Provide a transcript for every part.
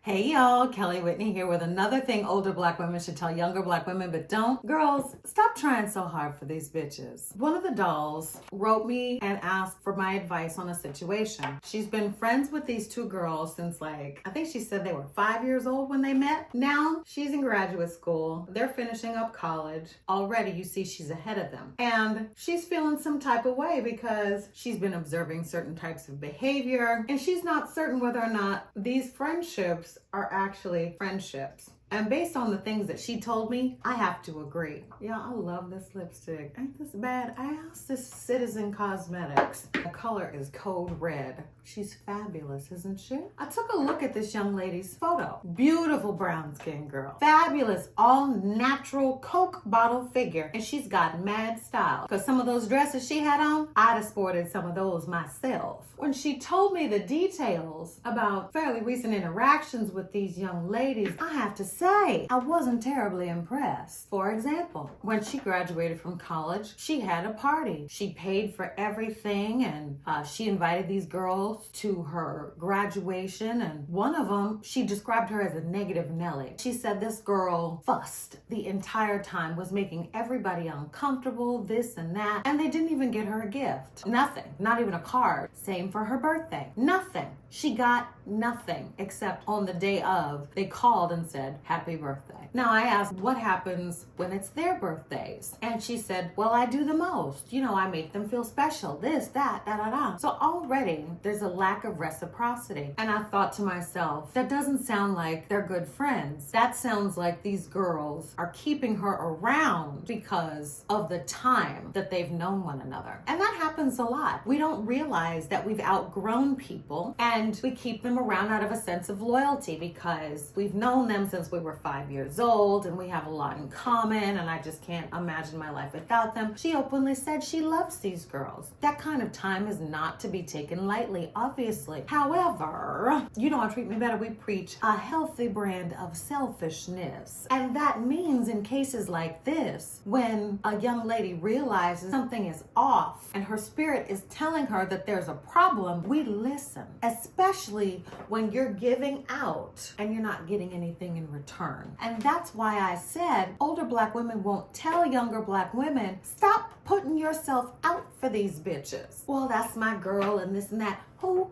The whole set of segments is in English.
Hey y'all, Kelly Whitney here with another thing older black women should tell younger black women but don't. Girls, stop trying so hard for these bitches. One of the dolls wrote me and asked for my advice on a situation. She's been friends with these two girls since I think she said they were 5 years old when they met. Now she's in graduate school. They're finishing up college. Already you see she's ahead of them. And she's feeling some type of way because she's been observing certain types of behavior and she's not certain whether or not these friendships are actually friendships. And based on the things that she told me, I have to agree. Yeah, I love this lipstick. Ain't this bad? I asked this Citizen Cosmetics. The color is Code Red. She's fabulous, isn't she? I took a look at this young lady's photo. Beautiful brown skin girl. Fabulous, all natural Coke bottle figure. And she's got mad style. Because some of those dresses she had on, I'd have sported some of those myself. When she told me the details about fairly recent interactions with these young ladies, I have to say, I wasn't terribly impressed. For example, when she graduated from college, she had a party. She paid for everything and she invited these girls to her graduation, and one of them, she described her as a negative Nelly. She said this girl fussed the entire time, was making everybody uncomfortable, this and that, and they didn't even get her a gift. Nothing, not even a card. Same for her birthday. Nothing. She got nothing except on the day of, they called and said, happy birthday. Now I asked, what happens when it's their birthdays? And she said, well, I do the most. You know, I make them feel special, this, that, da, da, da. So already there's a lack of reciprocity. And I thought to myself, that doesn't sound like they're good friends. That sounds like these girls are keeping her around because of the time that they've known one another. And that happens a lot. We don't realize that we've outgrown people and we keep them around out of a sense of loyalty because we've known them since we were 5 years old and we have a lot in common and I just can't imagine my life without them. She openly said she loves these girls. That kind of time is not to be taken lightly, obviously. However, you know, on Treatmebetta, we preach a healthy brand of selfishness. And that means in cases like this, when a young lady realizes something is off and her spirit is telling her that there's a problem, we listen, especially when you're giving out and you're not getting anything in return. And that's why I said older black women won't tell younger black women, stop putting yourself out for these bitches. Well, that's my girl and this and that. Who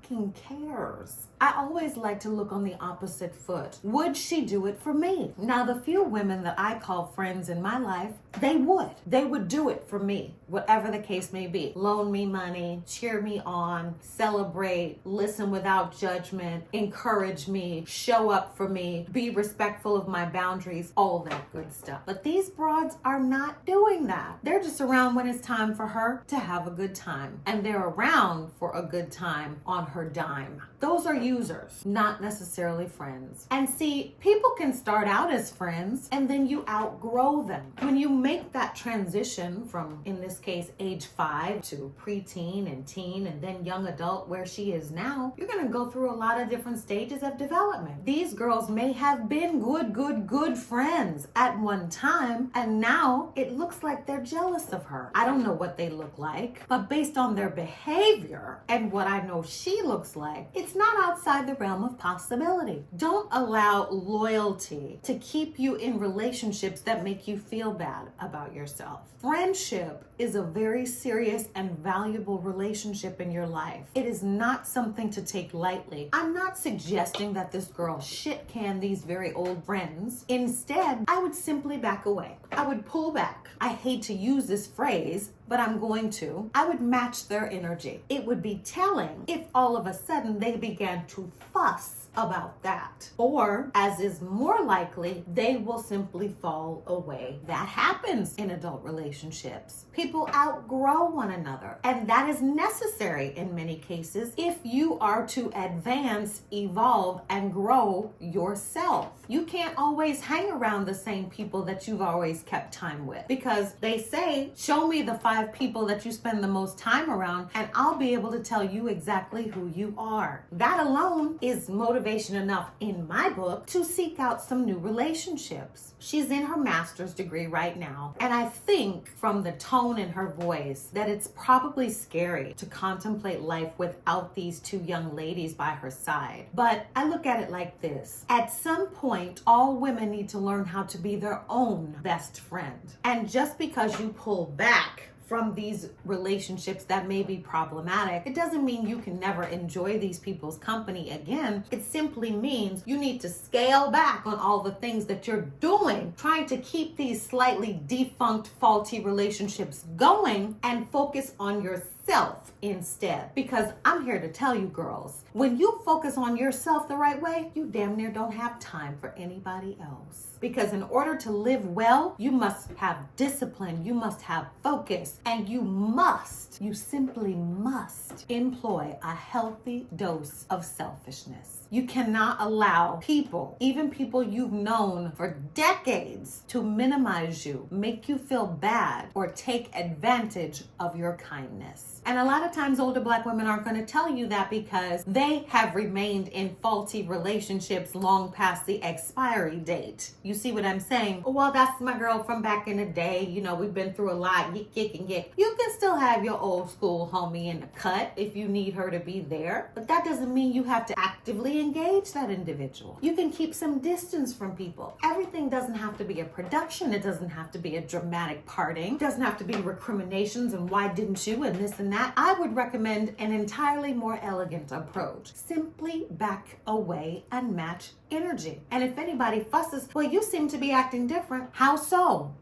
fucking cares? I always like to look on the opposite foot. Would she do it for me? Now, the few women that I call friends in my life, they would do it for me, whatever the case may be. Loan me money, cheer me on, celebrate, listen without judgment, encourage me, show up for me, be respectful of my boundaries, all that good stuff. But these broads are not doing that. They're just around when it's time for her to have a good time. And they're around for a good time on her dime. Those are users, not necessarily friends. And see, people can start out as friends and then you outgrow them. When you make that transition from, in this case, age 5 to preteen and teen and then young adult where she is now, you're gonna go through a lot of different stages of development. These girls may have been good friends at one time and now it looks like they're jealous of her. I don't know what they look like, but based on their behavior and what I know she looks like, it's not outside the realm of possibility. Don't allow loyalty to keep you in relationships that make you feel bad about yourself. Friendship is a very serious and valuable relationship in your life. It is not something to take lightly. I'm not suggesting that this girl shit can these very old friends. Instead, I would simply back away. I would pull back. I hate to use this phrase, but I'm going to. I would match their energy. It would be telling if all of a sudden they began to fuss about that. Or, as is more likely, they will simply fall away. That happens in adult relationships. People outgrow one another, and that is necessary in many cases if you are to advance, evolve, and grow yourself. You can't always hang around the same people that you've always kept time with, because they say, show me the 5 people that you spend the most time around, and I'll be able to tell you exactly who you are. That alone is motivation motivation enough in my book to seek out some new relationships. She's in her master's degree right now, and I think from the tone in her voice that it's probably scary to contemplate life without these two young ladies by her side. But I look at it like this. At some point, all women need to learn how to be their own best friend. And just because you pull back from these relationships that may be problematic, it doesn't mean you can never enjoy these people's company again. It simply means you need to scale back on all the things that you're doing, trying to keep these slightly defunct, faulty relationships going, and focus on yourself instead. Because I'm here to tell you, girls, when you focus on yourself the right way, you damn near don't have time for anybody else. Because in order to live well, you must have discipline, you must have focus, and you simply must employ a healthy dose of selfishness. You cannot allow people, even people you've known for decades, to minimize you, make you feel bad, or take advantage of your kindness. And a lot of times older Black women aren't going to tell you that because they have remained in faulty relationships long past the expiry date. You see what I'm saying? Well, that's my girl from back in the day. You know, we've been through a lot. Yick and yick. You can still have your old school homie in the cut if you need her to be there. But that doesn't mean you have to actively engage that individual. You can keep some distance from people. Everything doesn't have to be a production. It doesn't have to be a dramatic parting. It doesn't have to be recriminations and why didn't you and this and that. I would recommend an entirely more elegant approach. Simply back away and match energy. And if anybody fusses, well, you seem to be acting different. How so?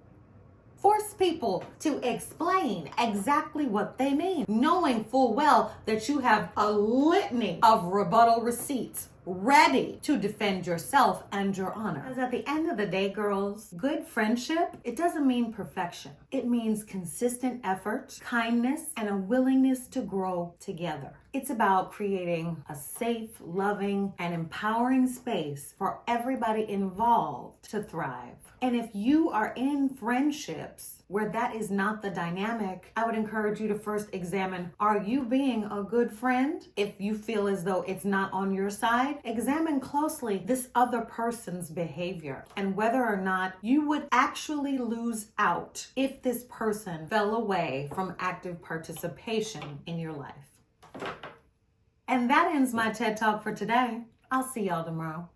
Force people to explain exactly what they mean, knowing full well that you have a litany of rebuttal receipts ready to defend yourself and your honor. Because at the end of the day, girls, good friendship, it doesn't mean perfection. It means consistent effort, kindness, and a willingness to grow together. It's about creating a safe, loving, and empowering space for everybody involved to thrive. And if you are in friendships where that is not the dynamic, I would encourage you to first examine, are you being a good friend? If you feel as though it's not on your side, examine closely this other person's behavior and whether or not you would actually lose out if this person fell away from active participation in your life. And that ends my TED Talk for today. I'll see y'all tomorrow.